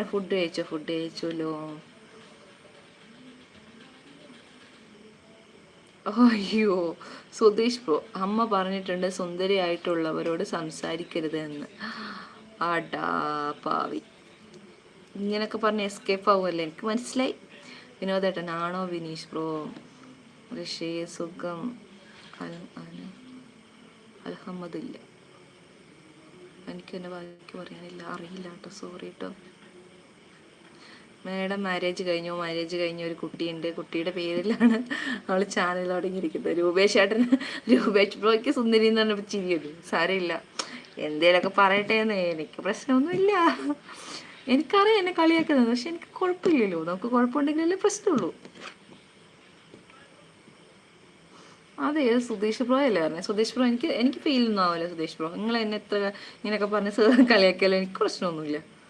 എന്താണ് ഫുഡ് കഴിച്ചല്ലോ. അയ്യോ സുധീഷ് ബ്രോ, അമ്മ പറഞ്ഞിട്ടുണ്ട് സുന്ദരിയായിട്ടുള്ളവരോട് സംസാരിക്കരുത് എന്ന്. ആടാ പാവി, ഇങ്ങനൊക്കെ പറഞ്ഞ് എസ്കേപ്പ് ആവുമല്ലേ, എനിക്ക് മനസ്സിലായി. വിനോദേട്ടൻ ആണോ വിനീഷ് ബ്രോ? ഋഷി സുഖം അൽഹമ്മദില്ല. എനിക്ക് എൻ്റെ ബാക്കി പറയാനില്ല, അറിയില്ല കേട്ടോ, സോറി കേട്ടോ. മേഡം മാരേജ് കഴിഞ്ഞ ഒരു കുട്ടിയുണ്ട്. കുട്ടിയുടെ പേരിലാണ് അവൾ ചാനൽ തുടങ്ങിയിരിക്കുന്നത്. രൂപേഷ് ബ്രോയ്ക്ക് സുന്ദരി എന്ന് പറഞ്ഞപ്പോൾ ചിരിയല്ലോ. സാരമില്ല, എന്തേലൊക്കെ പറയട്ടെ എന്ന്. എനിക്ക് പ്രശ്നമൊന്നുമില്ല. എനിക്കറിയാം എന്നെ കളിയാക്കുന്നത്, പക്ഷെ എനിക്ക് കുഴപ്പമില്ലല്ലോ. നമുക്ക് കുഴപ്പമുണ്ടെങ്കിലല്ലേ പ്രശ്നമുള്ളൂ. അതെ, സുധീഷ് ബ്രോ അല്ലേ പറഞ്ഞത്. സുധീഷ് ബ്രോ എനിക്ക് ഫീൽ ഒന്നും ആവില്ല. സുധീഷ് ബ്രോ, നിങ്ങൾ എന്നെ എത്ര ഇങ്ങനെയൊക്കെ പറഞ്ഞ് കളിയാക്കിയാലും എനിക്ക് പ്രശ്നമൊന്നുമില്ല.